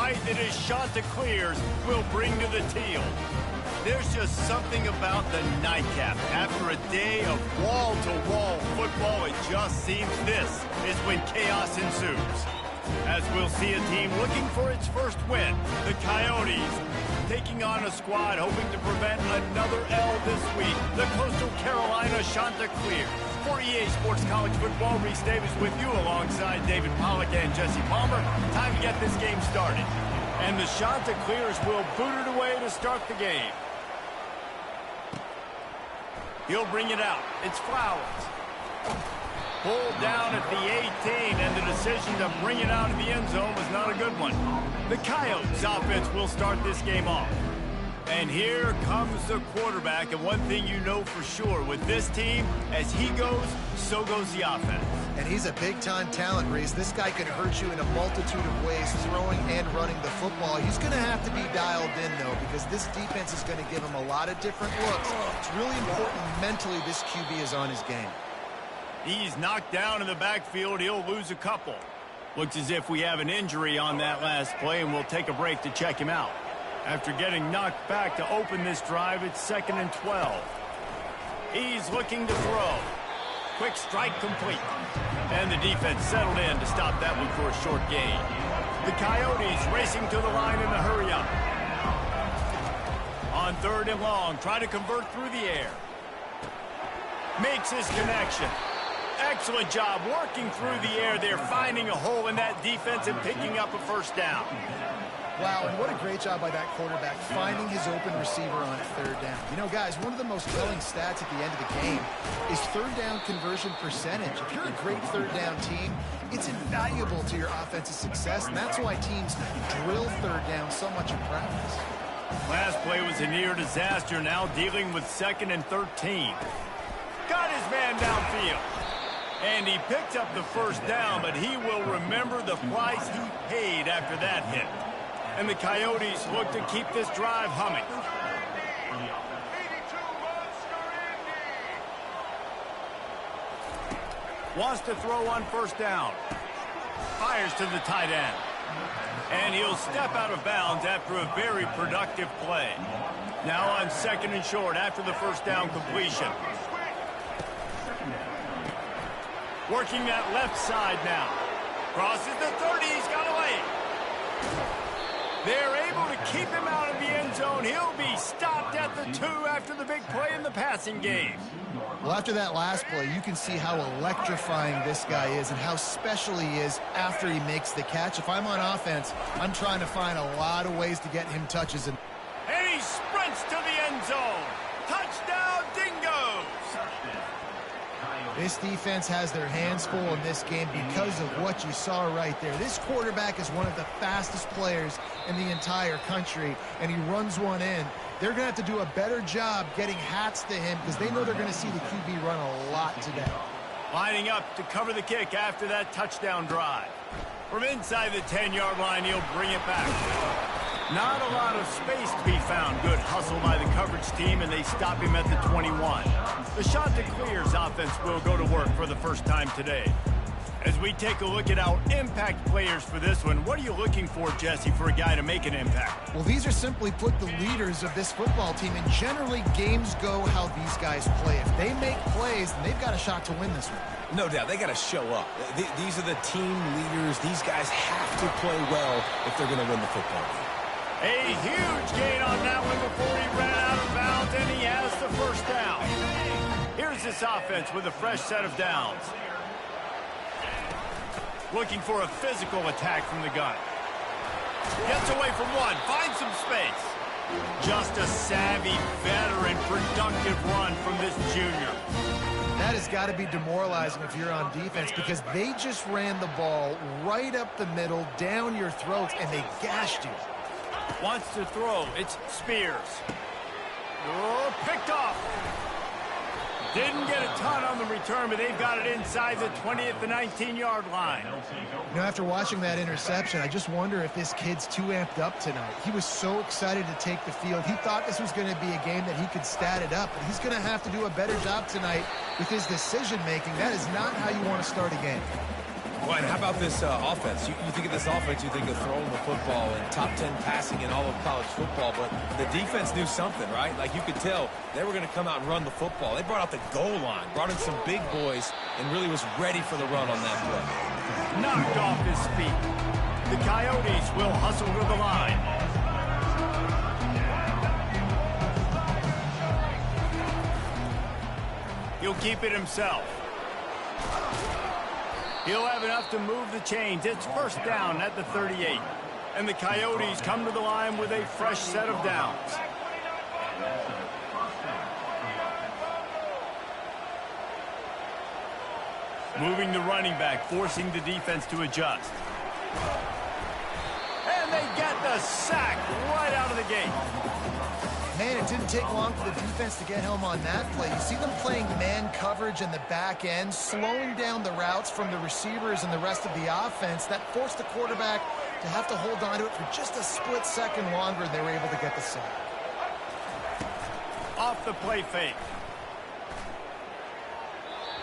fight that his Chanticleers will bring to the teal. There's just something about the nightcap. After a day of wall-to-wall football, it just seems this is when chaos ensues. As we'll see a team looking for its first win, the Coyotes taking on a squad hoping to prevent another L this week, the Coastal Carolina Chanticleers. For EA Sports College Football, Reese Davis with you alongside David Pollack and Jesse Palmer. Time to get this game started. And the Chanticleers will boot it away to start the game. He'll bring it out. It's Flowers. Pulled down at the 18, and the decision to bring it out of the end zone was not a good one. The Coyotes offense will start this game off. And here comes the quarterback, and one thing you know for sure with this team, as he goes, so goes the offense. And he's a big-time talent, Reese. This guy can hurt you in a multitude of ways, throwing and running the football. He's going to have to be dialed in, though, because this defense is going to give him a lot of different looks. It's really important mentally this QB is on his game. He's knocked down in the backfield. He'll lose a couple. Looks as if we have an injury on that last play, and we'll take a break to check him out. After getting knocked back to open this drive, it's 2nd and 12. He's looking to throw. Quick strike complete. And the defense settled in to stop that one for a short gain. The Coyotes racing to the line in the hurry-up. On 3rd and long, try to convert through the air. Makes his connection. Excellent job working through the air there, finding a hole in that defense and picking up a first down. Wow, and what a great job by that quarterback, finding his open receiver on 3rd down. You know, guys, one of the most telling stats at the end of the game is 3rd down conversion percentage. If you're a great 3rd down team, it's invaluable to your offensive success, and that's why teams drill 3rd down so much in practice. Last play was a near disaster, now dealing with 2nd and 13. Got his man downfield. And he picked up the first down, but he will remember the price he paid after that hit. And the Coyotes look to keep this drive humming. Wants to throw on 1st down. Fires to the tight end. And he'll step out of bounds after a very productive play. Now on 2nd and short after the 1st down completion. Working that left side now. Crosses the 30, he's got away. They're able to keep him out of the end zone. He'll be stopped at the 2 after the big play in the passing game. Well, after that last play, you can see how electrifying this guy is and how special he is after he makes the catch. If I'm on offense, I'm trying to find a lot of ways to get him touches. And he sprints to the end zone. Touchdown, Dingoes! This defense has their hands full in this game because of what you saw right there. This quarterback is one of the fastest players in the entire country, and he runs one in. They're going to have to do a better job getting hats to him because they know they're going to see the QB run a lot today. Lining up to cover the kick after that touchdown drive. From inside the 10-yard line, he'll bring it back. Not a lot of space to be found. Good hustle by the coverage team, and they stop him at the 21. The Chanticleers offense will go to work for the first time today. As we take a look at our impact players for this one, what are you looking for, Jesse, for a guy to make an impact? Well, these are simply put the leaders of this football team, and generally games go how these guys play. If they make plays, then they've got a shot to win this one. No doubt, they got to show up. These are the team leaders. These guys have to play well if they're going to win the football game. A huge gain on that one before he ran out of bounds, and he has the first down. Here's this offense with a fresh set of downs. Looking for a physical attack from the gun. Gets away from one, finds some space. Just a savvy, veteran, productive run from this junior. That has got to be demoralizing if you're on defense because they just ran the ball right up the middle, down your throats, and they gashed you. Wants to throw. It's Spears. Oh, picked off. Didn't get a ton on the return, but they've got it inside the 20 at the 19-yard line. You know, after watching that interception, I just wonder if this kid's too amped up tonight. He was so excited to take the field. He thought this was going to be a game that he could stat it up, but he's going to have to do a better job tonight with his decision-making. That is not how you want to start a game. Well, and how about this offense? You think of this offense, you think of throwing the football and top 10 passing in all of college football, but the defense knew something, right? Like you could tell they were going to come out and run the football. They brought out the goal line, brought in some big boys, and really was ready for the run on that play. Knocked off his feet. The Coyotes will hustle to the line. He'll keep it himself. He'll have enough to move the chains. It's first down at the 38. And the Coyotes come to the line with a fresh set of downs. Moving the running back, forcing the defense to adjust. And they get the sack right out of the gate. Man, it didn't take long for the defense to get home on that play. You see them playing man coverage in the back end, slowing down the routes from the receivers and the rest of the offense. That forced the quarterback to have to hold on to it for just a split second longer, and they were able to get the sack. Off the play fake.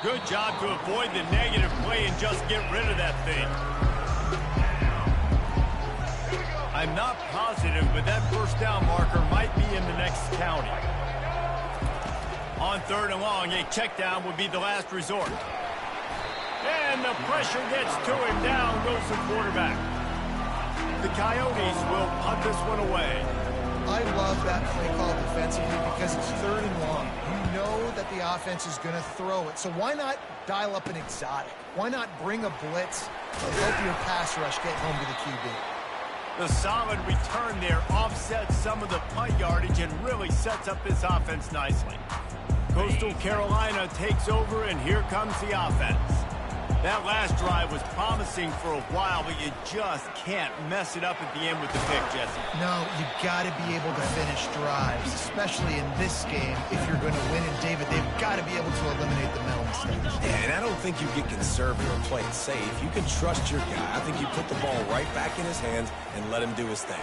Good job to avoid the negative play and just get rid of that thing. I'm not positive, but that first down marker might be in the next county. On 3rd and long, a check down would be the last resort. And the pressure gets to him. Down goes the quarterback. The Coyotes will punt this one away. I love that play call defensively because it's 3rd and long. You know that the offense is going to throw it. So why not dial up an exotic? Why not bring a blitz and help your pass rush get home to the QB? The solid return there offsets some of the punt yardage and really sets up this offense nicely. Coastal Carolina takes over, and here comes the offense. That last drive was promising for a while, but you just can't mess it up at the end with the pick, Jesse. No, you got to be able to finish drives, especially in this game. If you're going to win, and David, they've got to be able to eliminate the mental mistakes. Yeah, and I don't think you get conservative or play it safe. You can trust your guy. I think you put the ball right back in his hands and let him do his thing.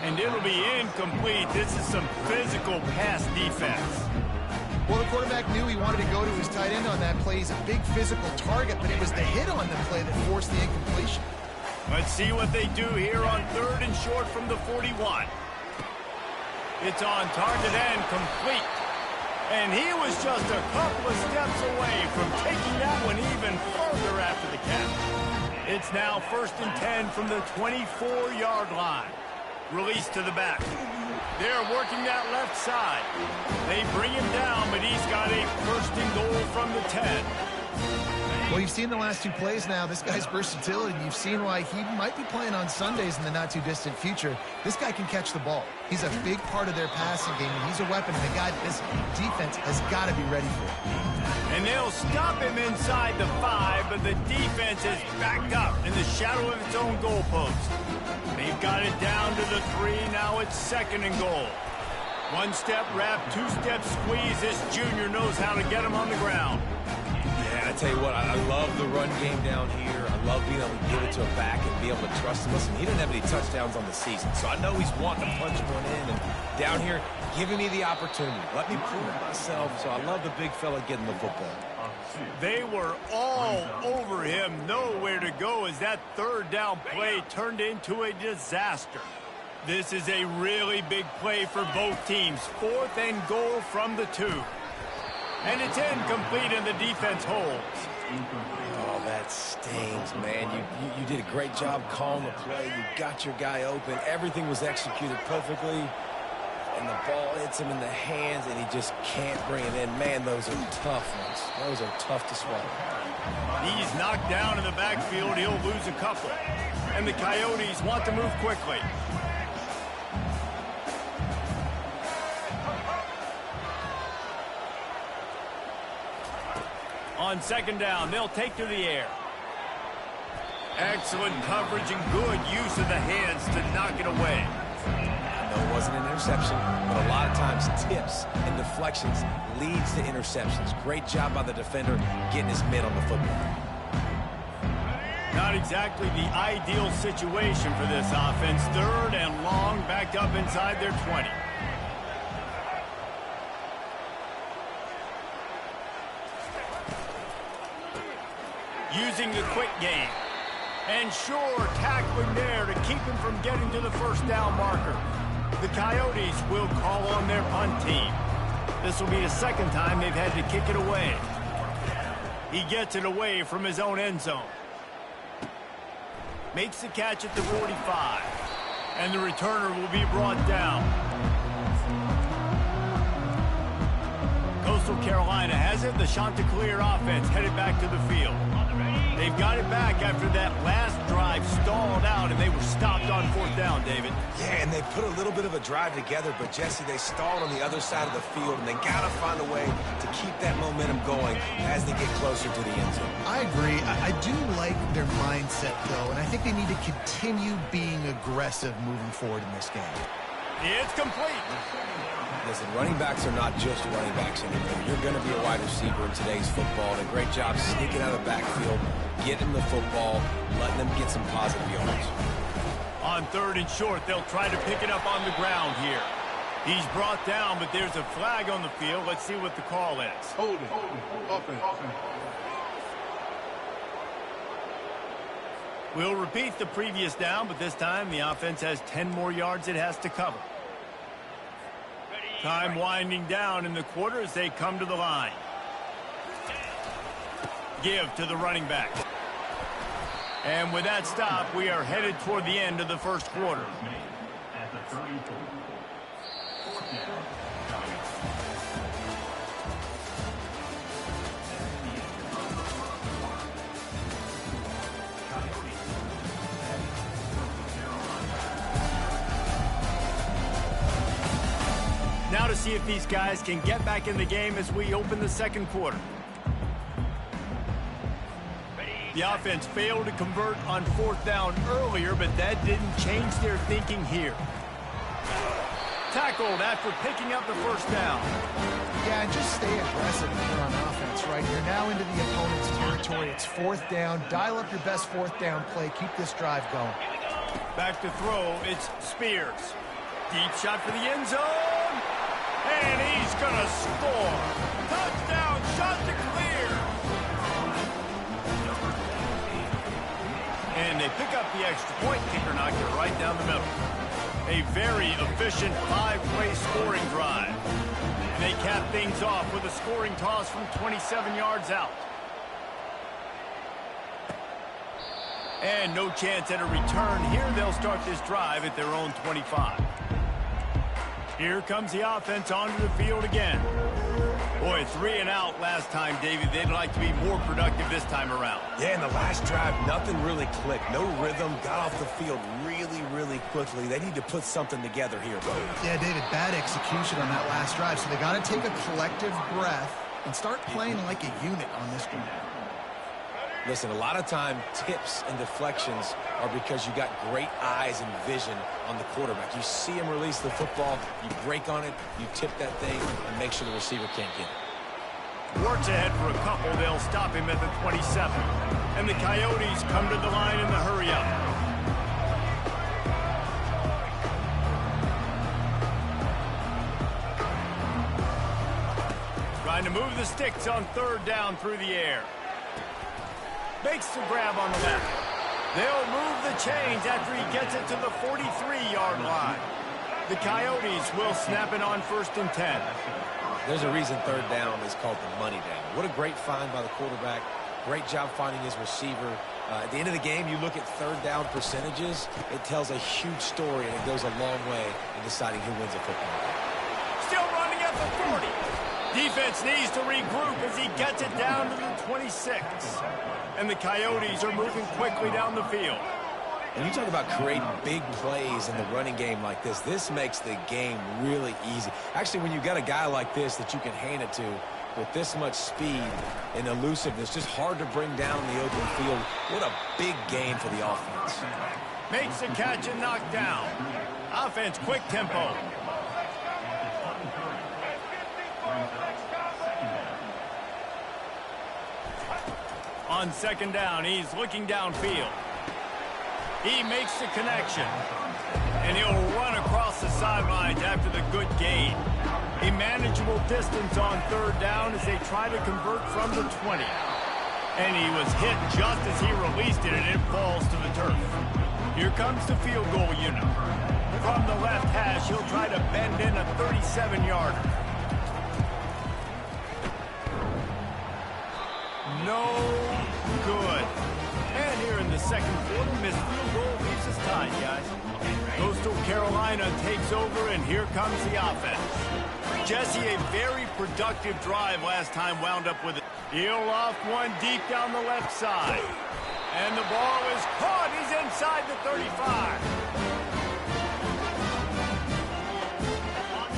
And it'll be incomplete. This is some physical pass defense. Well, the quarterback knew he wanted to go to his tight end on that play. He's a big physical target, but it was the hit on the play that forced the incompletion. Let's see what they do here on 3rd and short from the 41. It's on target and complete. And he was just a couple of steps away from taking that one even further after the catch. It's now 1st and 10 from the 24-yard line. Release to the back. They're working that left side. They bring him down, but he's got a 1st and goal from the 10. Well, you've seen the last 2 plays now. This guy's versatility. You've seen why he might be playing on Sundays in the not-too-distant future. This guy can catch the ball. He's a big part of their passing game, and he's a weapon. And the guy, this defense has got to be ready for it. And they'll stop him inside the 5, but the defense is backed up in the shadow of its own goalpost. They've got it down to the 3. Now it's 2nd and goal. 1-step wrap, 2-step squeeze. This junior knows how to get him on the ground. Yeah, I tell you what, I love the run game down here. I love being able to give it to a back and be able to trust him. Listen, he didn't have any touchdowns on the season, so I know he's wanting to punch one in. And down here, giving me the opportunity. Let me prove it myself, so I love the big fella getting the football. They were all over him, nowhere to go as that 3rd down play turned into a disaster. This is a really big play for both teams. 4th and goal from the 2. And it's incomplete and the defense holds. Oh, that stings, man. You did a great job calling the play. You got your guy open. Everything was executed perfectly. And the ball hits him in the hands, and he just can't bring it in. Man, those are tough ones. Those are tough to swallow. He's knocked down in the backfield. He'll lose a couple. And the Coyotes want to move quickly. On 2nd down, they'll take to the air. Excellent coverage and good use of the hands to knock it away. No, it wasn't an interception, but a lot of times tips and deflections leads to interceptions. Great job by the defender getting his mitt on the football. Not exactly the ideal situation for this offense. 3rd and long, backed up inside their 20. using the quick game. And sure, tackling there to keep him from getting to the first down marker. The Coyotes will call on their punt team. This will be the second time they've had to kick it away. He gets it away from his own end zone. Makes the catch at the 45. And the returner will be brought down. Coastal Carolina has it. The Chanticleer offense headed back to the field. They've got it back after that last drive stalled out, and they were stopped on fourth down, David. Yeah, and they put a little bit of a drive together, but, Jesse, they stalled on the other side of the field, and they got to find a way to keep that momentum going as they get closer to the end zone. I agree. I do like their mindset, though, and I think they need to continue being aggressive moving forward in this game. It's complete. Listen, running backs are not just running backs anymore. You're going to be a wide receiver in today's football, and a great job sneaking out of the backfield, getting the football, letting them get some positive yards. On third and short, they'll try to pick it up on the ground here. He's brought down, but there's a flag on the field. Let's see what the call is. Hold it. Offense. We'll repeat the previous down, but this time the offense has 10 more yards it has to cover. Time winding down in the quarter as they come to the line. Give to the running back. And with that stop, we are headed toward the end of the first quarter. Now to see if these guys can get back in the game as we open the second quarter. The offense failed to convert on fourth down earlier, but that didn't change their thinking here. Tackled after picking up the first down. Yeah, and just stay aggressive here on offense, right? You're now into the opponent's territory. It's fourth down. Dial up your best fourth down play. Keep this drive going. Back to throw, it's Spears. Deep shot for the end zone. And he's going to score. Touchdown, Chanticleer. And they pick up the extra point. Kicker knocked it right down the middle. A very efficient five-play scoring drive. And they cap things off with a scoring toss from 27 yards out. And no chance at a return here. They'll start this drive at their own 25. Here comes the offense onto the field again. Boy, 3 and out last time, David. They'd like to be more productive this time around. Yeah, in the last drive, nothing really clicked. No rhythm, got off the field really quickly. They need to put something together here, bro. Yeah, David, bad execution on that last drive, so they got to take a collective breath and start playing like a unit on this one. Listen, a lot of time, tips and deflections are because you got great eyes and vision on the quarterback. You see him release the football, you break on it, you tip that thing, and make sure the receiver can't get it. Works ahead for a couple. They'll stop him at the 27. And the Coyotes come to the line in the hurry-up. Trying to move the sticks on third down through the air. Makes the grab on the left. They'll move the chains after he gets it to the 43-yard line. The Coyotes will snap it on first and 10. There's a reason third down is called the money down. What a great find by the quarterback. Great job finding his receiver. At the end of the game, you look at third down percentages. It tells a huge story, and it goes a long way in deciding who wins a football game. Still running at the 40. Defense needs to regroup as he gets it down to the 26. And the Coyotes are moving quickly down the field. And you talk about creating big plays in the running game like this, this makes the game really easy. Actually, when you got a guy like this that you can hand it to with this much speed and elusiveness, just hard to bring down the open field. What a big gain for the offense. Makes the catch and knocked down. Offense, quick tempo. On second down, he's looking downfield. He makes the connection. And he'll run across the sidelines after the good gain. A manageable distance on third down as they try to convert from the 20. And he was hit just as he released it, and it falls to the turf. Here comes the field goal unit. From the left hash, he'll try to bend in a 37-yarder. No good. And here in the second quarter, missed field goal leaves us tied, guys. Coastal Carolina takes over, and here comes the offense. Jesse, a very productive drive last time, wound up with it. He'll loft one deep down the left side. And the ball is caught. He's inside the 35.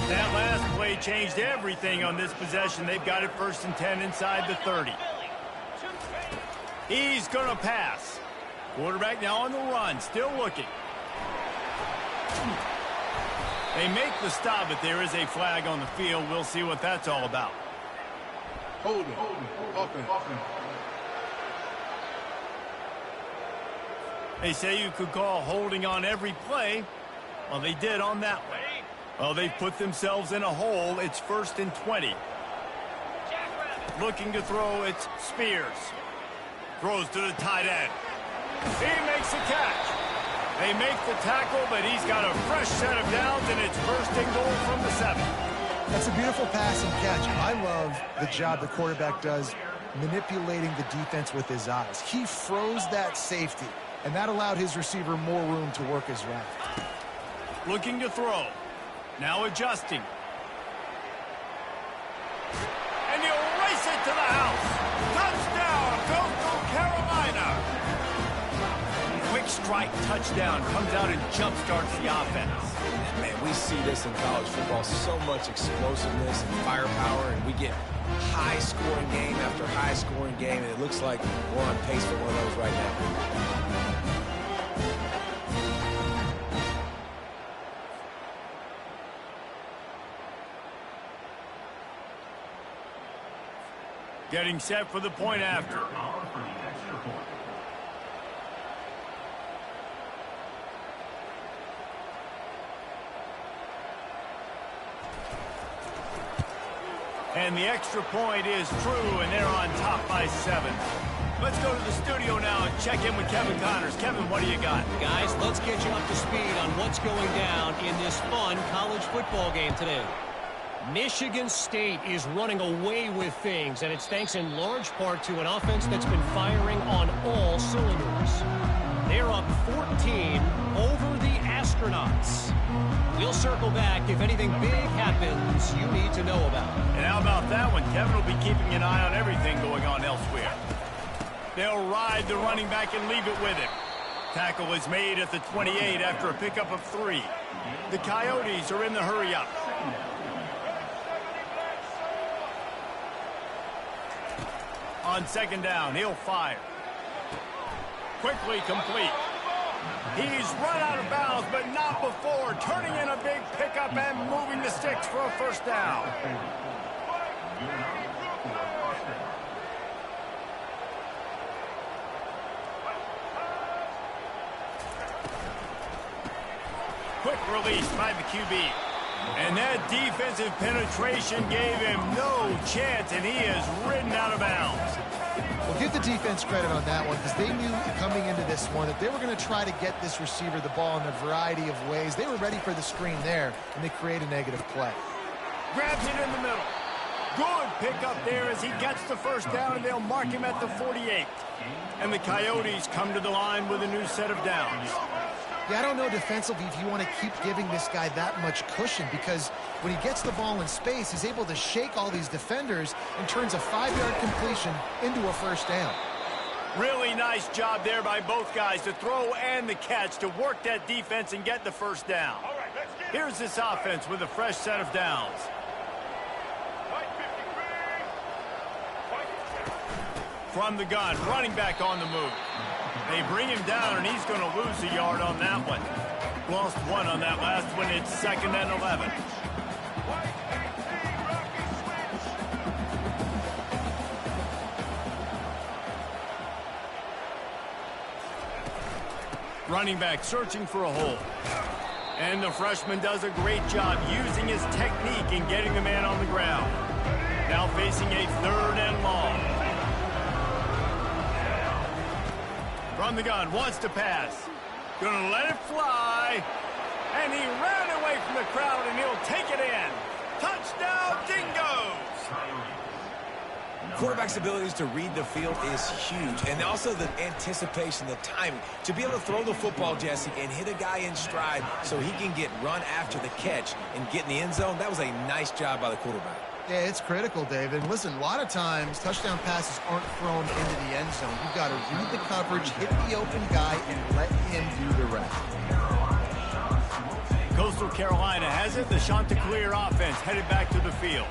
That last play changed everything on this possession. They've got it 1st and 10 inside the 30. He's going to pass. Quarterback now on the run, still looking. They make the stop, but there is a flag on the field. We'll see what that's all about. Hold it. Offense. They say you could call holding on every play. Well, they did on that one. Well, they've put themselves in a hole. It's 1st and 20. Looking to throw, it's Spears. Throws to the tight end. He makes the catch. They make the tackle, but he's got a fresh set of downs, and it's 1st and goal from the 7. That's a beautiful pass and catch. I love the job the quarterback does manipulating the defense with his eyes. He froze that safety, and that allowed his receiver more room to work his route. Looking to throw. Now adjusting. And he'll race it to the house. Touchdown, Coastal Carolina. Quick strike touchdown. Comes out and jump-starts the offense. Man, we see this in college football, so much explosiveness and firepower, and we get high-scoring game after high-scoring game, and it looks like we're on pace for one of those right now. Getting set for the point after. And the extra point is true, and they're on top by 7. Let's go to the studio now and check in with Kevin Connors. Kevin, what do you got? Guys, let's get you up to speed on what's going down in this fun college football game today. Michigan State is running away with things, and it's thanks in large part to an offense that's been firing on all cylinders. They're up 14 over the Astronauts. We'll circle back if anything big happens you need to know about. And how about that one? Kevin will be keeping an eye on everything going on elsewhere. They'll ride the running back and leave it with him. Tackle is made at the 28 after a pickup of 3. The Coyotes are in the hurry-up. On 2nd down, he'll fire. Quickly complete. He's run out of bounds, but not before. Turning in a big pickup and moving the sticks for a 1st down. Quick release by the QB. And that defensive penetration gave him no chance, and he is ridden out of bounds. Well, give the defense credit on that one because they knew coming into this one that they were going to try to get this receiver the ball in a variety of ways. They were ready for the screen there, and they create a negative play. Grabs it in the middle. Good pickup there as he gets the 1st down, and they'll mark him at the 48. And the Coyotes come to the line with a new set of downs. Yeah, I don't know defensively if you want to keep giving this guy that much cushion because when he gets the ball in space, he's able to shake all these defenders and turns a 5-yard completion into a 1st down. Really nice job there by both guys to throw and the catch to work that defense and get the 1st down. Here's this offense with a fresh set of downs. From the gun, running back on the move. They bring him down, and he's going to lose a yard on that one. Lost 1 on that last one. It's 2nd and 11. Running back searching for a hole. And the freshman does a great job using his technique and getting the man on the ground. Now facing a 3rd and long. From the gun, wants to pass. Gonna let it fly. And he ran away from the crowd, and he'll take it in. Touchdown, Dingoes! Quarterback's abilities to read the field is huge, and also the anticipation, the timing. To be able to throw the football, Jesse, and hit a guy in stride so he can get run after the catch and get in the end zone, that was a nice job by the quarterback. Yeah, it's critical, David. And listen, a lot of times touchdown passes aren't thrown into the end zone. You've got to read the coverage, hit the open guy, and let him do the rest. Coastal Carolina has it. The Chanticleer offense headed back to the field.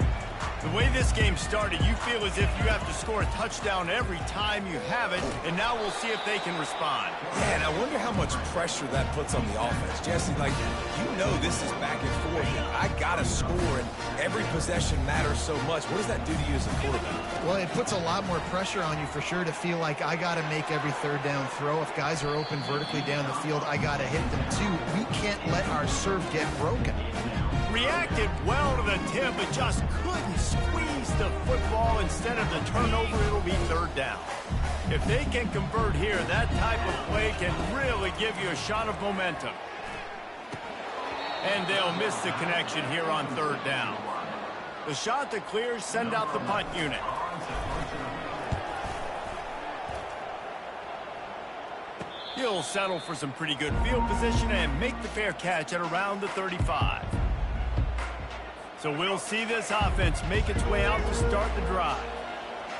The way this game started, you feel as if you have to score a touchdown every time you have it, and now we'll see if they can respond. Yeah, and I wonder how much pressure that puts on the offense. Jesse, like, you know this is back and forth, and I got to score, and every possession matters so much. What does that do to you as a quarterback? Well, it puts a lot more pressure on you for sure to feel like I got to make every third down throw. If guys are open vertically down the field, I got to hit them too. We can't let our serve get broken. Reacted well to the tip, but just couldn't squeeze the football. Instead of the turnover, it'll be third down. If they can convert here, that type of play can really give you a shot of momentum. And they'll miss the connection here on third down. The Chanticleers send out the punt unit. He'll settle for some pretty good field position and make the fair catch at around the 35. So we'll see this offense make its way out to start the drive.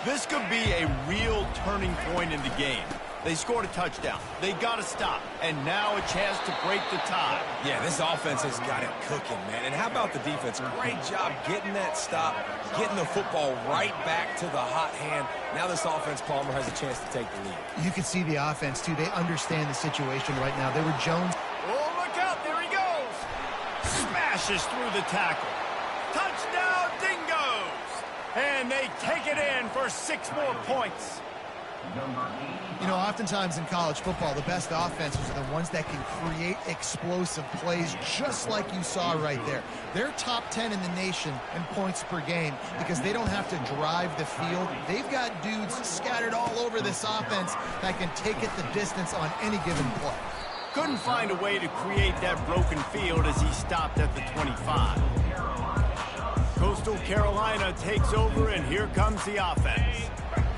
This could be a real turning point in the game. They scored a touchdown. They got to stop. And now a chance to break the tie. Yeah, this offense has got it cooking, man. And how about the defense? Great job getting that stop, getting the football right back to the hot hand. Now this offense, Palmer, has a chance to take the lead. You can see the offense, too. They understand the situation right now. They were Jones. Oh, look out. There he goes. Smashes through the tackle. Touchdown, Dingoes! And they take it in for 6 more points. You know, oftentimes in college football, the best offenses are the ones that can create explosive plays, just like you saw right there. They're top 10 in the nation in points per game because they don't have to drive the field. They've got dudes scattered all over this offense that can take it the distance on any given play. Couldn't find a way to create that broken field as he stopped at the 25. Coastal Carolina takes over, and here comes the offense.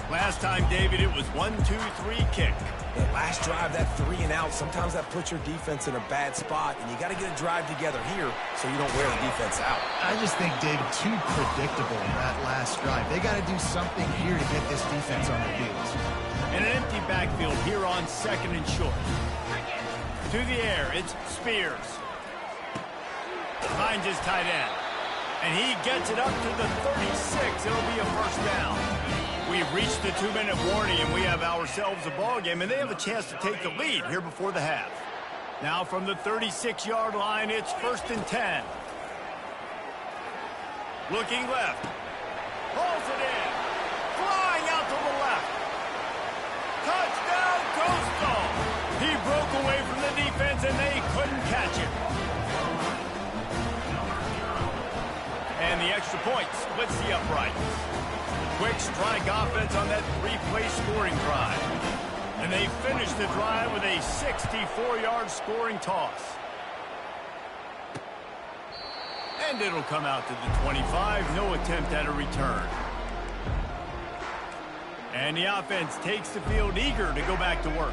Last time, David, it was 1-2-3 kick. That last drive, that 3 and out, sometimes that puts your defense in a bad spot, and you got to get a drive together here so you don't wear the defense out. I just think, David, too predictable that last drive. They got to do something here to get this defense on their heels. And an empty backfield here on 2nd and short. To the air, it's Spears. Finds his tight end. And he gets it up to the 36. It'll be a first down. We've reached the 2-minute warning, and we have ourselves a ball game, and they have a chance to take the lead here before the half. Now from the 36-yard line, it's 1st and 10. Looking left. Pulls it in. Flying out to the left. Touchdown, Coastal. He broke away from the defense, and they couldn't catch it. And the extra point splits the uprights. Quick strike offense on that 3-play scoring drive. And they finish the drive with a 64-yard scoring toss. And it'll come out to the 25. No attempt at a return. And the offense takes the field, eager to go back to work.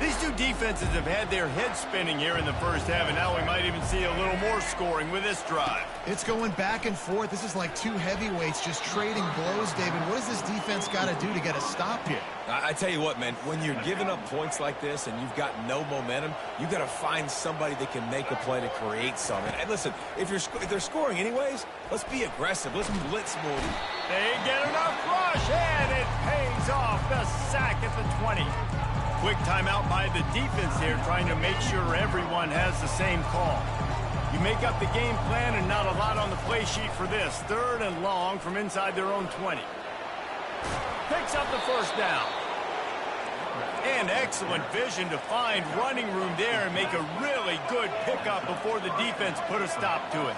These two defenses have had their heads spinning here in the first half, and now we might even see a little more scoring with this drive. It's going back and forth. This is like two heavyweights just trading blows, David. What does this defense got to do to get a stop here? I tell you what, man, when you're giving up points like this and you've got no momentum, you've got to find somebody that can make a play to create something. And listen, if they're scoring anyways, let's be aggressive. Let's blitz more. They get enough rush, and it pays off. The sack at the 20. Quick timeout by the defense here, trying to make sure everyone has the same call. You make up the game plan and not a lot on the play sheet for this. 3rd and long from inside their own 20. Picks up the first down. And excellent vision to find running room there and make a really good pickup before the defense put a stop to it.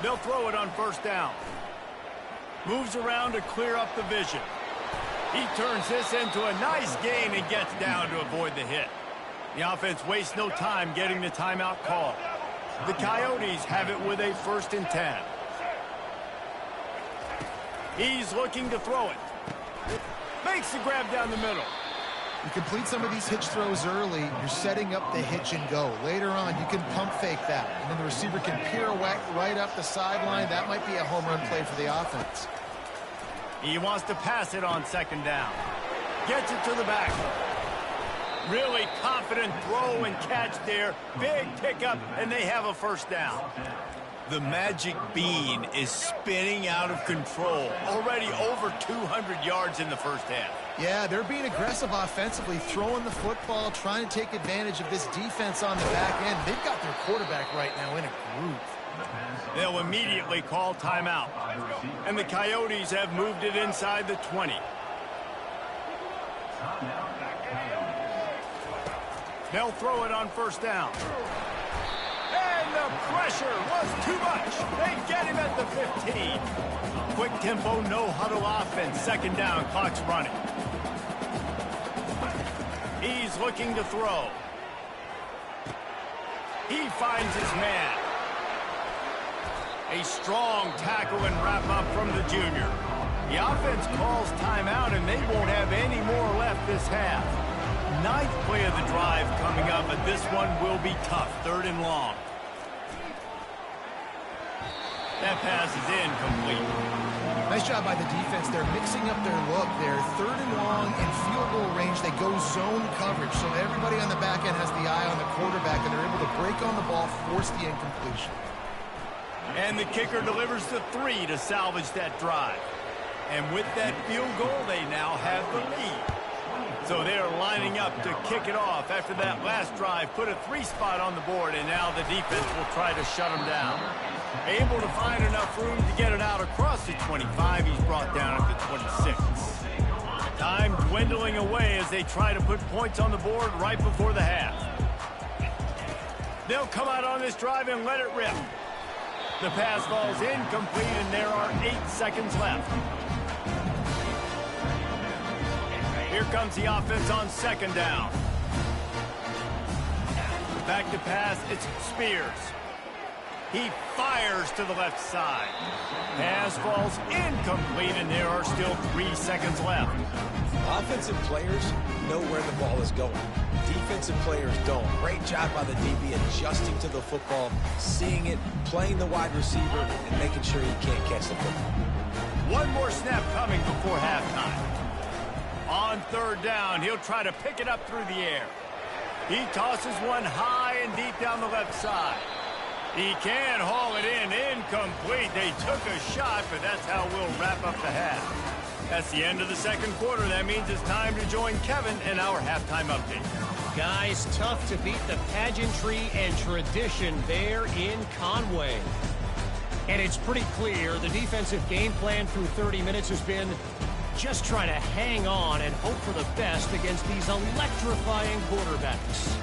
They'll throw it on 1st down. Moves around to clear up the vision. He turns this into a nice gain and gets down to avoid the hit. The offense wastes no time getting the timeout call. The Coyotes have it with a 1st and 10. He's looking to throw it. Makes the grab down the middle. You complete some of these hitch throws early, you're setting up the hitch and go. Later on, you can pump fake that, and then the receiver can pirouette right up the sideline. That might be a home run play for the offense. He wants to pass it on 2nd down. Gets it to the back. Really confident throw and catch there. Big pickup, and they have a 1st down. The magic bean is spinning out of control. Already over 200 yards in the 1st half. Yeah, they're being aggressive offensively, throwing the football, trying to take advantage of this defense on the back end. They've got their quarterback right now in a groove. They'll immediately call timeout. And the Coyotes have moved it inside the 20. They'll throw it on 1st down. And the pressure was too much. They get him at the 15. Quick tempo, no huddle offense. 2nd down, clock's running. He's looking to throw. He finds his man. A strong tackle and wrap-up from the junior. The offense calls timeout, and they won't have any more left this half. 9th play of the drive coming up, but this one will be tough. 3rd and long. That pass is incomplete. Nice job by the defense. They're mixing up their look there. 3rd and long in field goal range. They go zone coverage, so everybody on the back end has the eye on the quarterback, and they're able to break on the ball, force the incompletion. And the kicker delivers the 3 to salvage that drive. And with that field goal, they now have the lead. So they're lining up to kick it off after that last drive. Put a 3 spot on the board, and now the defense will try to shut them down. Able to find enough room to get it out across the 25. He's brought down at the 26. Time dwindling away as they try to put points on the board right before the half. They'll come out on this drive and let it rip. The pass falls incomplete, and there are 8 seconds left. Here comes the offense on 2nd down. Back to pass, it's Spears. He fires to the left side. Pass falls incomplete, and there are still 3 seconds left. Offensive players know where the ball is going. Defensive players don't. Great job by the DB adjusting to the football, seeing it, playing the wide receiver, and making sure he can't catch the football. One more snap coming before halftime. On 3rd down, he'll try to pick it up through the air. He tosses one high and deep down the left side. He can haul it in. Incomplete. They took a shot, but that's how we'll wrap up the half. That's the end of the 2nd quarter. That means it's time to join Kevin in our halftime update. Guys, tough to beat the pageantry and tradition there in Conway. And it's pretty clear the defensive game plan through 30 minutes has been just try to hang on and hope for the best against these electrifying quarterbacks.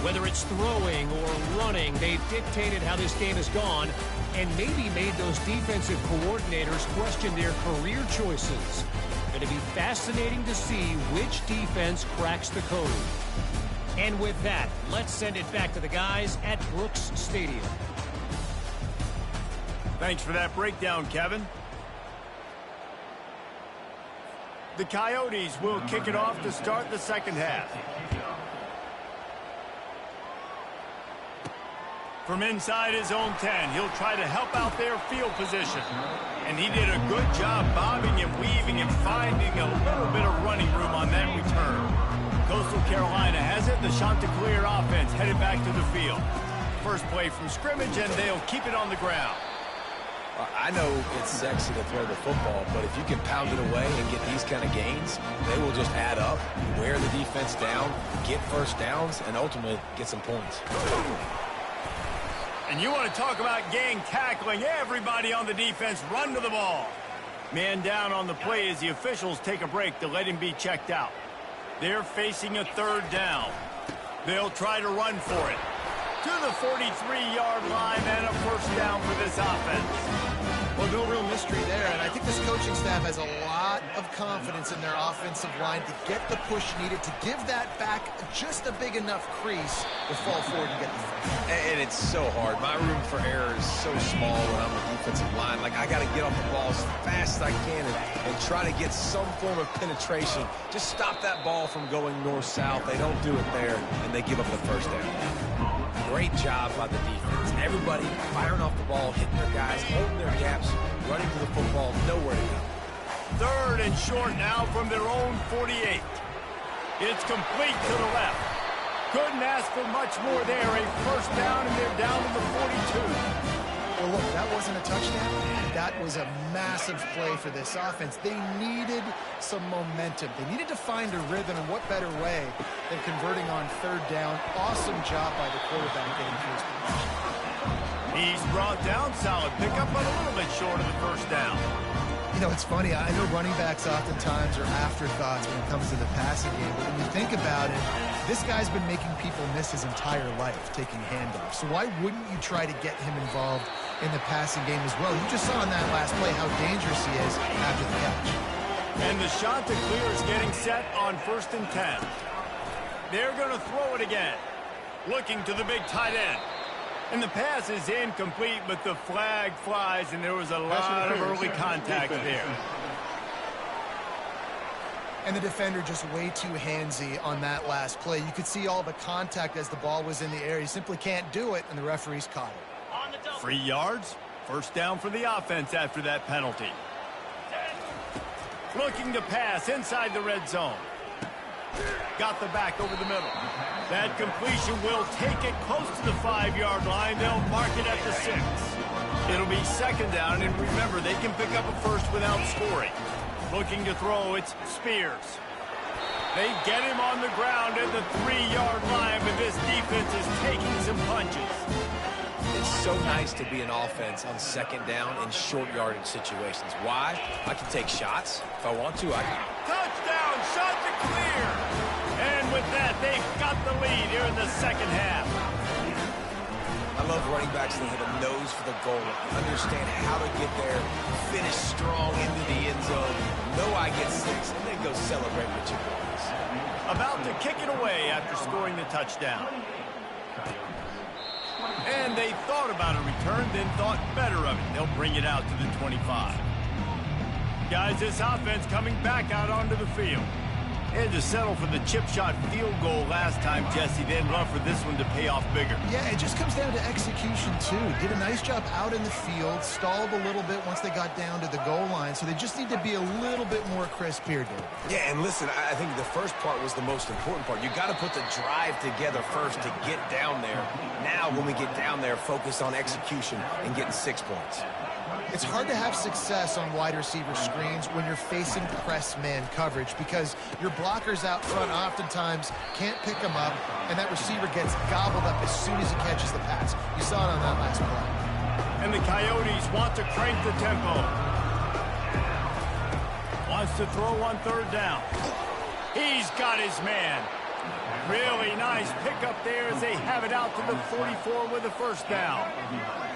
Whether it's throwing or running, they've dictated how this game has gone and maybe made those defensive coordinators question their career choices. Going to be fascinating to see which defense cracks the code. And with that, let's send it back to the guys at Brooks Stadium. Thanks for that breakdown, Kevin. The Coyotes will kick it off to start the 2nd half. From inside his own 10, he'll try to help out their field position. And he did a good job bobbing and weaving and finding a little bit of running room on that return. Coastal Carolina has it. The Chanticleer offense headed back to the field. First play from scrimmage, and they'll keep it on the ground. I know it's sexy to throw the football, but if you can pound it away and get these kind of gains, they will just add up, wear the defense down, get 1st downs, and ultimately get some points. And you want to talk about gang tackling. Everybody on the defense run to the ball. Man down on the play as the officials take a break to let him be checked out. They're facing a 3rd down. They'll try to run for it. To the 43-yard line and a 1st down for this offense. Well, no real mystery there, and I think this coaching staff has a lot of confidence in their offensive line to get the push needed to give that back just a big enough crease to fall forward and get the first. And it's so hard. My room for error is so small when I'm the defensive line. Like, I got to get off the ball as fast as I can and try to get some form of penetration. Just stop that ball from going north-south. They don't do it there, and they give up the first down. Great job by the defense. Everybody firing off the ball, hitting their guys, holding their gaps, running to the football, nowhere to go. 3rd and short now from their own 48. It's complete to the left. Couldn't ask for much more there. A first down, and they're down to the 42. Well, look, that wasn't a touchdown. That was a massive play for this offense. They needed some momentum. They needed to find a rhythm, and what better way than converting on 3rd down. Awesome job by the quarterback getting first position. He's brought down. Solid pickup, but a little bit short of the first down. You know, it's funny. I know running backs oftentimes are afterthoughts when it comes to the passing game, but when you think about it, this guy's been making people miss his entire life taking handoffs. So why wouldn't you try to get him involved in the passing game as well? You just saw in that last play how dangerous he is after the catch. And the shot to clear is getting set on 1st and 10. They're going to throw it again. Looking to the big tight end. And the pass is incomplete, but the flag flies, and there was a lot of early contact there. And the defender just way too handsy on that last play. You could see all the contact as the ball was in the air. He simply can't do it, and the referees caught it. 3 yards, first down for the offense after that penalty. Looking to pass inside the red zone. Got the back over the middle. That completion will take it close to the 5-yard line. They'll mark it at the 6. It'll be 2nd down, and remember, they can pick up a first without scoring. Looking to throw, it's Spears. They get him on the ground at the 3-yard line, but this defense is taking some punches. It's so nice to be an offense on 2nd down in short yardage situations. Why? I can take shots. If I want to, I can. Touchdown, shot to clear. And with that, they've got the lead here in the 2nd half. I love running backs that have a nose for the goal line. Understand how to get there, finish strong into the end zone, know I get 6, and then go celebrate with your boys. About to kick it away after scoring the touchdown. And they thought about a return, then thought better of it. They'll bring it out to the 25. Guys, this offense coming back out onto the field. They had to settle for the chip shot field goal last time, Jesse. They'd love for this one to pay off bigger. Yeah, it just comes down to execution, too. Did a nice job out in the field, stalled a little bit once they got down to the goal line, so they just need to be a little bit more crisp here, Dave. Yeah, and listen, I think the first part was the most important part. You got to put the drive together first to get down there. Now, when we get down there, focus on execution and getting 6 points. It's hard to have success on wide receiver screens when you're facing press man coverage because your blockers out front oftentimes can't pick them up, and that receiver gets gobbled up as soon as he catches the pass. You saw it on that last play. And the Coyotes want to crank the tempo. Wants to throw on 3rd down. He's got his man. Really nice pickup there as they have it out to the 44 with a first down.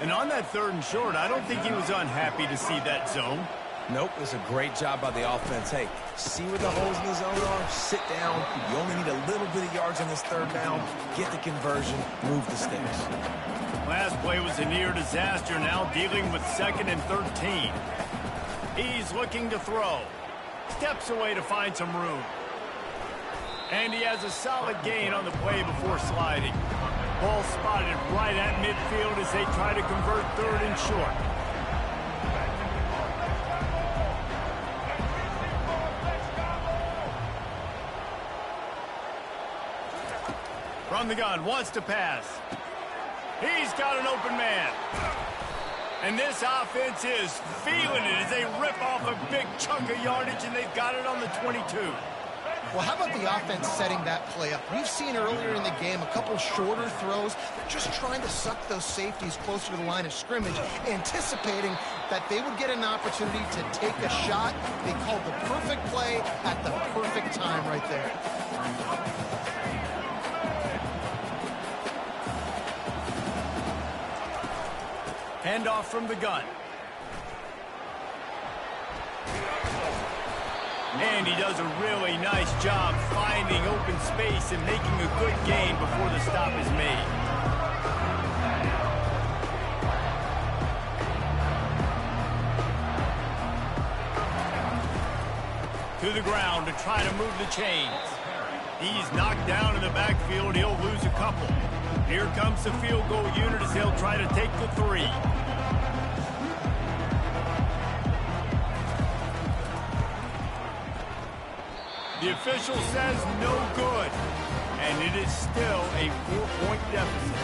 And on that 3rd and short, I don't think he was unhappy to see that zone. Nope, it was a great job by the offense. Hey, see where the holes in the zone are? Sit down. You only need a little bit of yards on this 3rd down. Get the conversion. Move the sticks. Last play was a near disaster. Now dealing with 2nd and 13. He's looking to throw. Steps away to find some room. And he has a solid gain on the play before sliding. Ball spotted right at midfield as they try to convert 3rd and short. From the gun, wants to pass. He's got an open man. And this offense is feeling it as they rip off a big chunk of yardage, and they've got it on the 22. Well, how about the offense setting that play up? We've seen earlier in the game a couple shorter throws. They're just trying to suck those safeties closer to the line of scrimmage, anticipating that they would get an opportunity to take a shot. They called the perfect play at the perfect time right there. Handoff from the gun. And he does a really nice job finding open space and making a good gain before the stop is made. To the ground to try to move the chains. He's knocked down in the backfield. He'll lose a couple. Here comes the field goal unit as they'll try to take the 3. The official says no good, and it is still a 4-point deficit.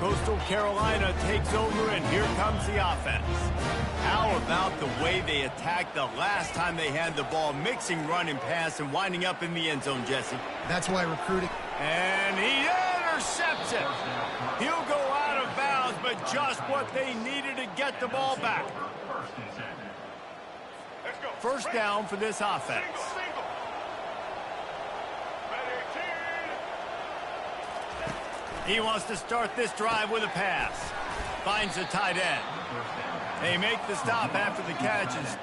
Coastal Carolina takes over, and here comes the offense. How about the way they attacked the last time they had the ball, mixing run and pass and winding up in the end zone, Jesse? That's why recruiting. And he intercepts it. He'll go out of bounds, but just what they needed to get the ball back. First down for this offense. He wants to start this drive with a pass. Finds the tight end. They make the stop after the catches.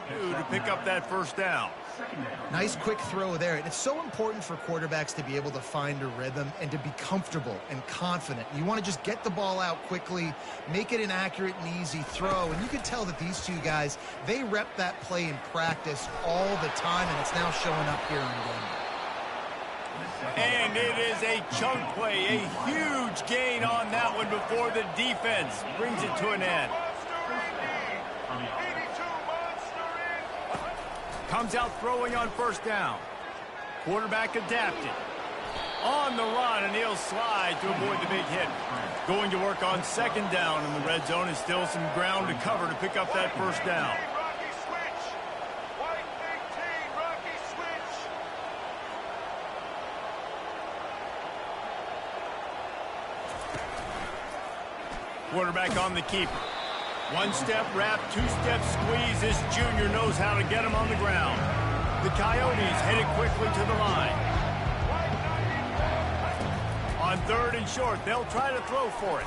To pick up that first down. Nice quick throw there. And it's so important for quarterbacks to be able to find a rhythm and to be comfortable and confident. You want to just get the ball out quickly, make it an accurate and easy throw. And you can tell that these two guys, they rep that play in practice all the time, and it's now showing up here in the game. And it is a chunk play, a huge gain on that one before the defense brings it to an end. Comes out throwing on first down. Quarterback adapted. On the run, and he'll slide to avoid the big hit. Going to work on second down in the red zone, and still some ground to cover to pick up that first down. Quarterback on the keeper. One-step wrap, two-step squeeze. This junior knows how to get him on the ground. The Coyotes headed quickly to the line. On third and short, they'll try to throw for it.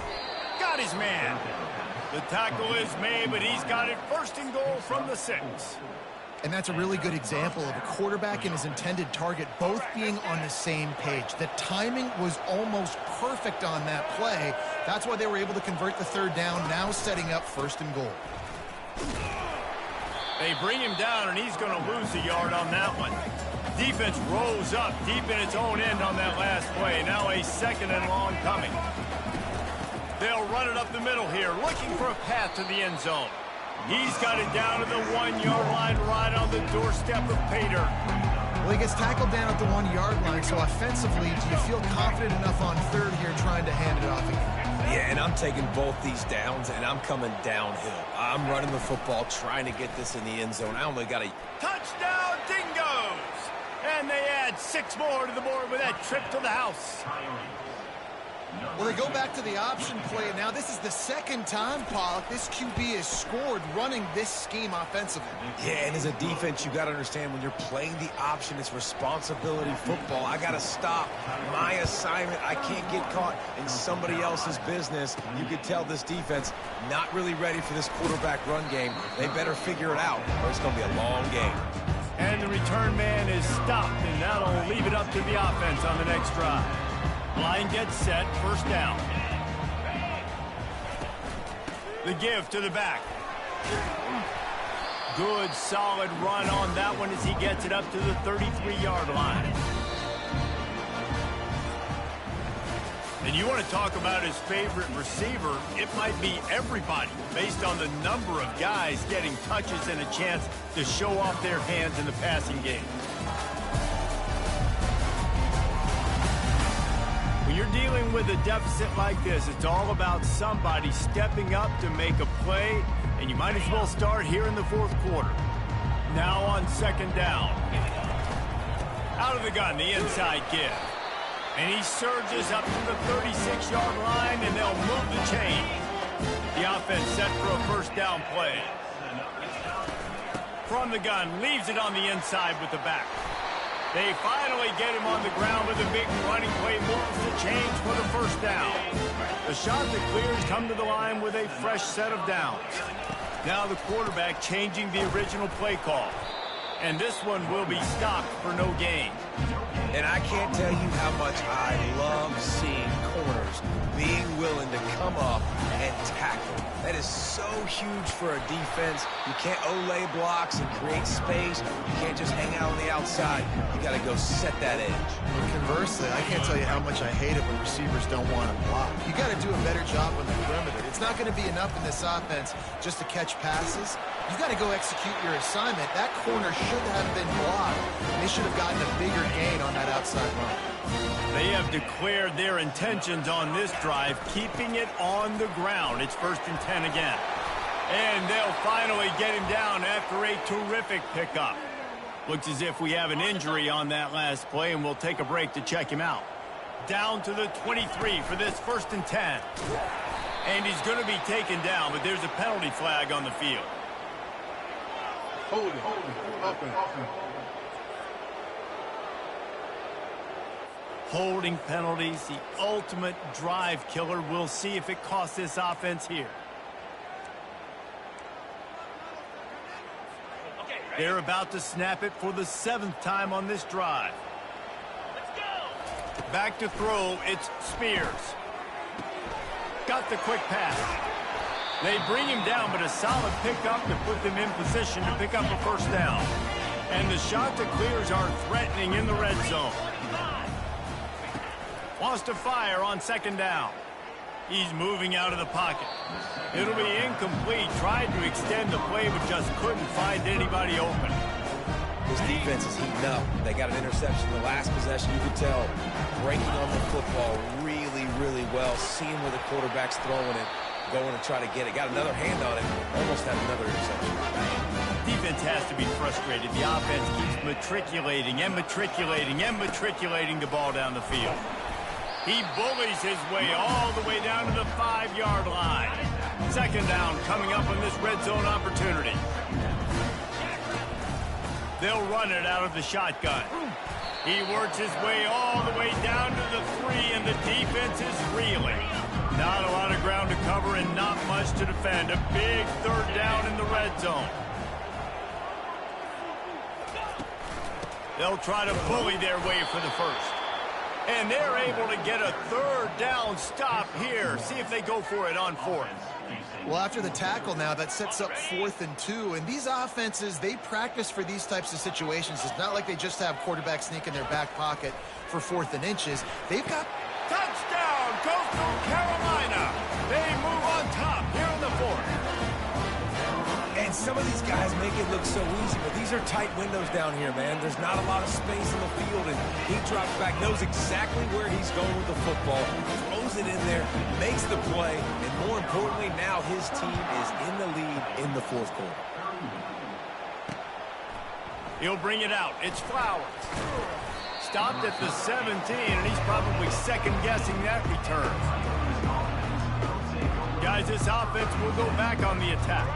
Got his man. The tackle is made, but he's got it first and goal from the 6. And that's a really good example of a quarterback and his intended target both being on the same page. The timing was almost perfect on that play. That's why they were able to convert the third down, now setting up first and goal. They bring him down, and he's going to lose a yard on that one. Defense rolls up deep in its own end on that last play. Now a second and long coming. They'll run it up the middle here, looking for a path to the end zone. He's got it down to the 1-yard line, right on the doorstep of Pater. Well, he gets tackled down at the 1-yard line, so offensively, do you feel confident enough on third here trying to hand it off again? Yeah, and I'm taking both these downs, and I'm coming downhill. I'm running the football, trying to get this in the end zone. I only got a... Touchdown, Dingoes! And they add 6 more to the board with that trip to the house. Well, they go back to the option play. Now, this is the second time, Pollock, this QB has scored running this scheme offensively. Yeah, and as a defense, you got to understand when you're playing the option, it's responsibility football. I got to stop my assignment. I can't get caught in somebody else's business. You could tell this defense not really ready for this quarterback run game. They better figure it out, or it's going to be a long game. And the return man is stopped, and that'll leave it up to the offense on the next drive. Line gets set, first down. The give to the back. Good, solid run on that one as he gets it up to the 33-yard line. And you want to talk about his favorite receiver, it might be everybody, based on the number of guys getting touches and a chance to show off their hands in the passing game. When you're dealing with a deficit like this, it's all about somebody stepping up to make a play, and you might as well start here in the fourth quarter. Now on second down. Out of the gun, the inside give. And he surges up to the 36-yard line, and they'll move the chain. The offense set for a first down play. From the gun, leaves it on the inside with the back. They finally get him on the ground with a big running play, moves the chains for the first down. The shot that clears come to the line with a fresh set of downs. Now the quarterback changing the original play call. And this one will be stopped for no gain. And I can't tell you how much I love seeing corners being willing to come up and tackle. That is so huge for a defense. You can't olay blocks and create space. You can't just hang out on the outside. You got to go set that edge. Well, conversely, I can't tell you how much I hate it when receivers don't want to block. You got to do a better job on the perimeter. It's not going to be enough in this offense just to catch passes. You got to go execute your assignment. That corner should have been blocked, and they should have gotten a bigger gain on that outside run. They have declared their intentions on this drive, keeping it on the ground. It's 1st and 10 again. And they'll finally get him down after a terrific pickup. Looks as if we have an injury on that last play, and we'll take a break to check him out. Down to the 23 for this 1st and 10. And he's going to be taken down, but there's a penalty flag on the field. Hold it. Offense. Holding penalties, the ultimate drive killer. We'll see if it costs this offense here. They're about to snap it for the 7th time on this drive. Back to throw, it's Spears. Got the quick pass. They bring him down, but a solid pickup to put them in position to pick up a first down. And the shot that clears are threatening in the red zone. Wants to fire on 2nd down. He's moving out of the pocket. It'll be incomplete. Tried to extend the play, but just couldn't find anybody open. This defense is heating up. They got an interception the last possession. You could tell breaking on the football really, really well. Seeing where the quarterback's throwing it, going to try to get it. Got another hand on it. Almost had another interception. Defense has to be frustrated. The offense keeps matriculating and matriculating and matriculating the ball down the field. He bullies his way all the way down to the 5-yard line. 2nd down coming up on this red zone opportunity. They'll run it out of the shotgun. He works his way all the way down to the 3, and the defense is reeling. Not a lot of ground to cover and not much to defend. A big 3rd down in the red zone. They'll try to bully their way for the first. And they're able to get a 3rd down stop here. See if they go for it on 4th. Well, after the tackle now, that sets up 4th and 2. And these offenses, they practice for these types of situations. It's not like they just have quarterback sneak in their back pocket for 4th and inches. They've got... Touchdown, Coastal Carolina. They move on top here in the 4th. And some of these guys make it look so easy, but these are tight windows down here, man. There's not a lot of space in the field, and he drops back, knows exactly where he's going with the football, throws it in there, makes the play, and more importantly, now his team is in the lead in the 4th quarter. He'll bring it out. It's Flowers. stopped at the 17, and he's probably second-guessing that return. Guys, this offense will go back on the attack.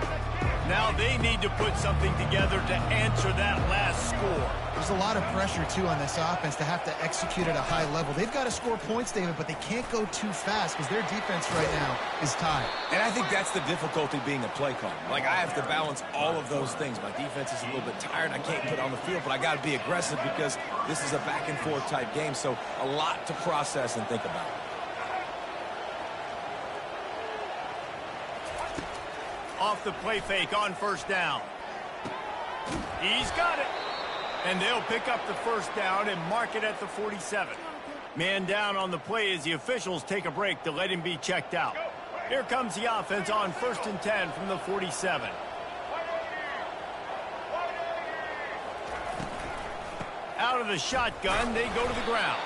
Now they need to put something together to answer that last score. There's a lot of pressure, too, on this offense to have to execute at a high level. They've got to score points, David, but they can't go too fast because their defense right now is tied. And I think that's the difficulty being a play caller. Like, I have to balance all of those things. My defense is a little bit tired. I can't put it on the field, but I got to be aggressive because this is a back-and-forth type game, so a lot to process and think about. Off the play fake on first down. He's got it. And they'll pick up the first down and mark it at the 47. Man down on the play as the officials take a break to let him be checked out. Here comes the offense on 1st and 10 from the 47. Out of the shotgun, they go to the ground.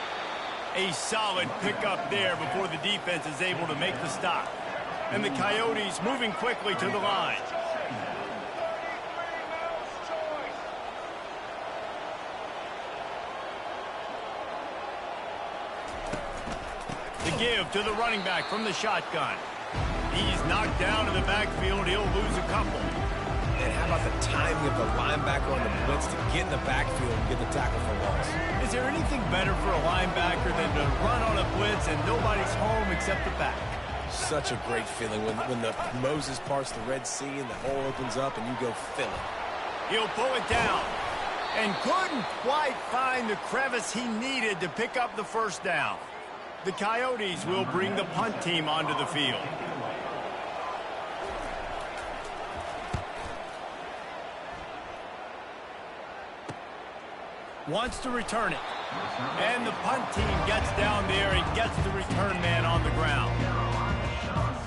A solid pickup there before the defense is able to make the stop. And the Coyotes moving quickly to the line. The give to the running back from the shotgun. He's knocked down in the backfield. He'll lose a couple. And how about the timing of the linebacker on the blitz to get in the backfield and get the tackle for loss? Is there anything better for a linebacker than to run on a blitz and nobody's home except the back? Such a great feeling when the Moses parts the Red Sea and the hole opens up and you go fill it. He'll pull it down and couldn't quite find the crevice he needed to pick up the first down. The Coyotes will bring the punt team onto the field. Wants to return it. And the punt team gets down there and gets the return man on the ground.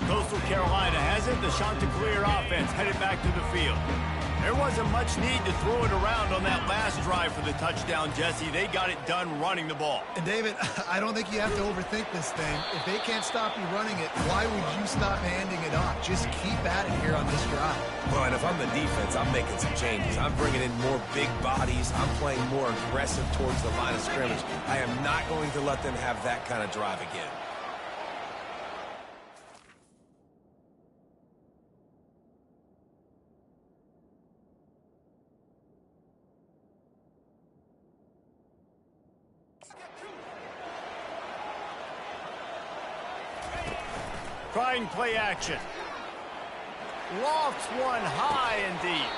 Coastal Carolina has it. The Chanticleer offense headed back to the field. There wasn't much need to throw it around on that last drive for the touchdown, Jesse. They got it done running the ball. And, David, I don't think you have to overthink this thing. If they can't stop you running it, why would you stop handing it off? Just keep at it here on this drive. Well, and if I'm the defense, I'm making some changes. I'm bringing in more big bodies. I'm playing more aggressive towards the line of scrimmage. I am not going to let them have that kind of drive again. Trying play action. Lofts one high and deep.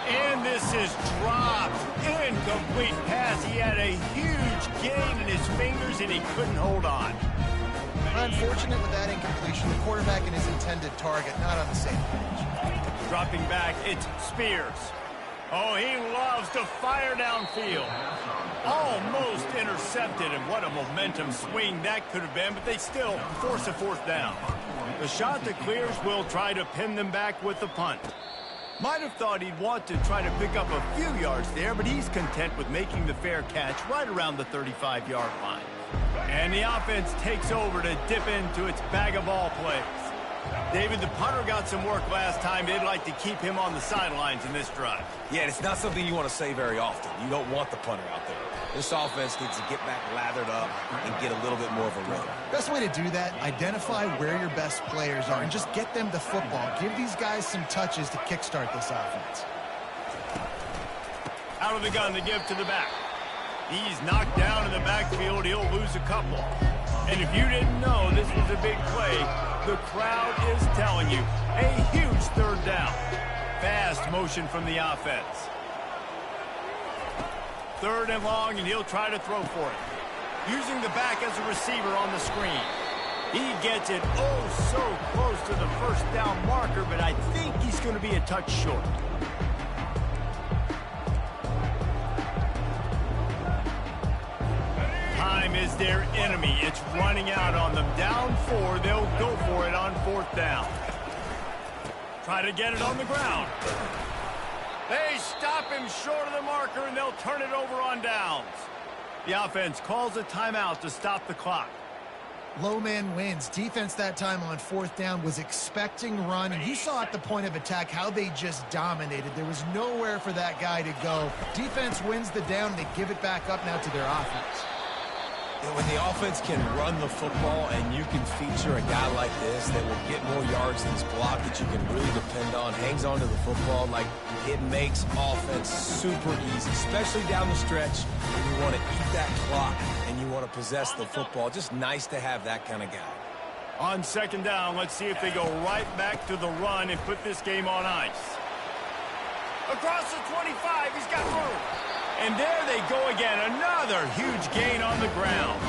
And this is dropped. Incomplete pass. He had a huge gain in his fingers and he couldn't hold on. Unfortunate with that incompletion. The quarterback and his intended target not on the same page. Dropping back, it's Spears. Oh, he loves to fire downfield. Almost intercepted, and what a momentum swing that could have been, but they still force a fourth down. The Chanticleers will try to pin them back with the punt. Might have thought he'd want to try to pick up a few yards there, but he's content with making the fair catch right around the 35-yard line. And the offense takes over to dip into its bag of all plays. David, the punter got some work last time. They'd like to keep him on the sidelines in this drive. Yeah, it's not something you want to say very often. You don't want the punter out there. This offense needs to get back lathered up and get a little bit more of a rhythm. Best way to do that, identify where your best players are and just get them the football. Give these guys some touches to kickstart this offense. Out of the gun to give to the back. He's knocked down in the backfield. He'll lose a couple. And if you didn't know this was a big play, the crowd is telling you. A huge third down. Fast motion from the offense. Third and long, and he'll try to throw for it. Using the back as a receiver on the screen. He gets it oh so close to the first down marker, but I think he's going to be a touch short. Time is their enemy. It's running out on them. Down 4, they'll go for it on fourth down. Try to get it on the ground. They stop him short of the marker, and they'll turn it over on downs. The offense calls a timeout to stop the clock. Low man wins. Defense that time on fourth down was expecting run, and you saw at the point of attack how they just dominated. There was nowhere for that guy to go. Defense wins the down. They give it back up now to their offense. When the offense can run the football and you can feature a guy like this that will get more yards than his block that you can really depend on, hangs on to the football, like it makes offense super easy, especially down the stretch when you want to eat that clock and you want to possess the football. Just nice to have that kind of guy. On second down, let's see if they go right back to the run and put this game on ice. Across the 25, he's got room. And there they go again, another huge gain on the ground.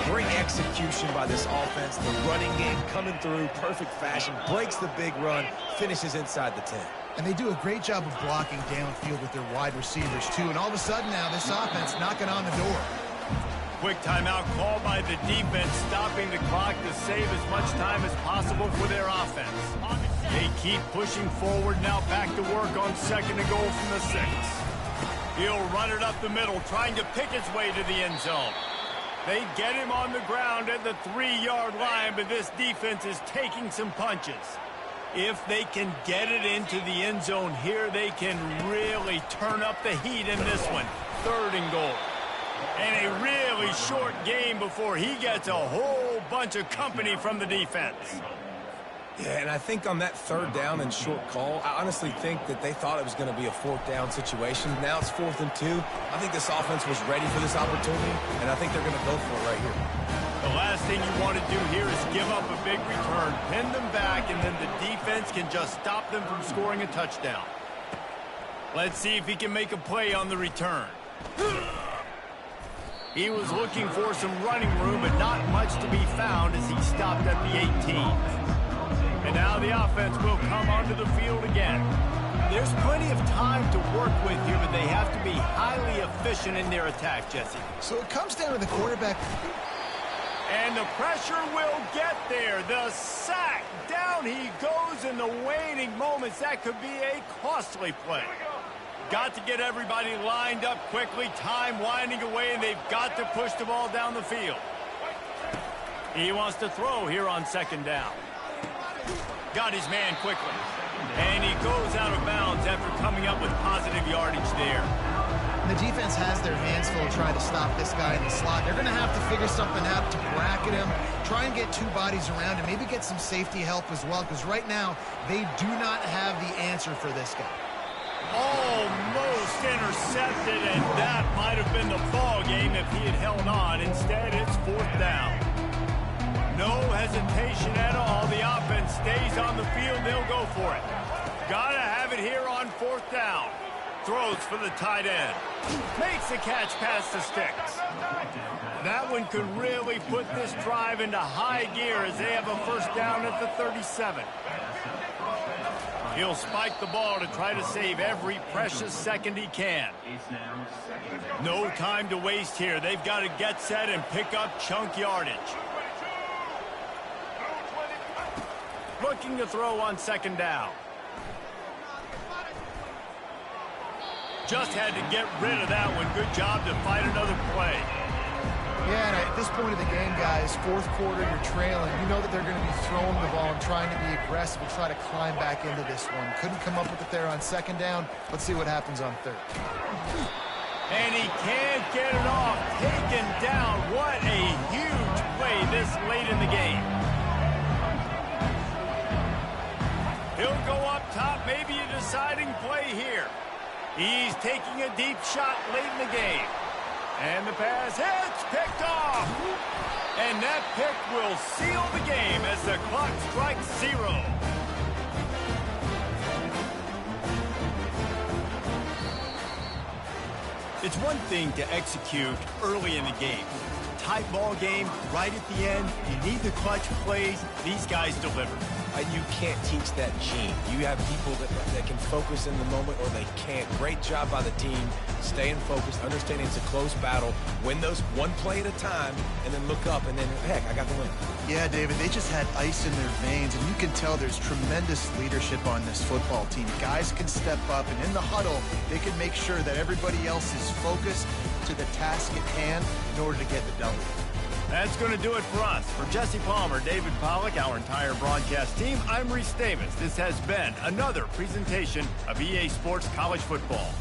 Great execution by this offense. The running game coming through, perfect fashion, breaks the big run, finishes inside the 10. And they do a great job of blocking downfield with their wide receivers, too. And all of a sudden now, this offense knocking on the door. Quick timeout called by the defense, stopping the clock to save as much time as possible for their offense. They keep pushing forward, now back to work on second and goal from the 6. He'll run it up the middle, trying to pick his way to the end zone. They get him on the ground at the 3-yard line, but this defense is taking some punches. If they can get it into the end zone here, they can really turn up the heat in this one. Third and goal. And a really short game before he gets a whole bunch of company from the defense. Yeah, and I think on that third down and short call, I honestly think that they thought it was going to be a fourth down situation. Now it's 4th and 2. I think this offense was ready for this opportunity, and I think they're going to go for it right here. The last thing you want to do here is give up a big return, pin them back, and then the defense can just stop them from scoring a touchdown. Let's see if he can make a play on the return. He was looking for some running room, but not much to be found as he stopped at the 18. And now the offense will come onto the field again. There's plenty of time to work with here, but they have to be highly efficient in their attack, Jesse. So it comes down to the quarterback. And the pressure will get there. The sack. Down he goes in the waning moments. That could be a costly play. Got to get everybody lined up quickly. Time winding away, and they've got to push the ball down the field. He wants to throw here on second down. Got his man quickly. And he goes out of bounds after coming up with positive yardage there. The defense has their hands full trying to stop this guy in the slot. They're going to have to figure something out to bracket him, try and get 2 bodies around him, maybe get some safety help as well, because right now they do not have the answer for this guy. Almost intercepted, and that might have been the ball game if he had held on. Instead, it's 4th down. No hesitation at all. The offense stays on the field. They'll go for it. Gotta have it here on 4th down. Throws for the tight end. Makes the catch past the sticks. That one could really put this drive into high gear as they have a first down at the 37. He'll spike the ball to try to save every precious second he can. No time to waste here. They've got to get set and pick up chunk yardage. Looking to throw on second down. Just had to get rid of that one. Good job to fight another play. Yeah, and at this point of the game, guys, 4th quarter, you're trailing. You know that they're going to be throwing the ball and trying to be aggressive and try to climb back into this one. Couldn't come up with it there on second down. Let's see what happens on third. And he can't get it off. Taken down. What a huge play this late in the game. He'll go up top. Maybe a deciding play here. He's taking a deep shot late in the game. And the pass hits, picked off. And that pick will seal the game as the clock strikes 0. It's one thing to execute early in the game. Tight ball game, right at the end. You need the clutch plays. These guys deliver. You can't teach that gene. You have people that can focus in the moment or they can't. Great job by the team, staying focused, understanding it's a close battle, win those one play at a time, and then look up, and then, heck, I got the win. Yeah, David, they just had ice in their veins, and you can tell there's tremendous leadership on this football team. Guys can step up, and in the huddle, they can make sure that everybody else is focused to the task at hand in order to get the W. That's going to do it for us. For Jesse Palmer, David Pollack, our entire broadcast team, I'm Reese Davis. This has been another presentation of EA Sports College Football.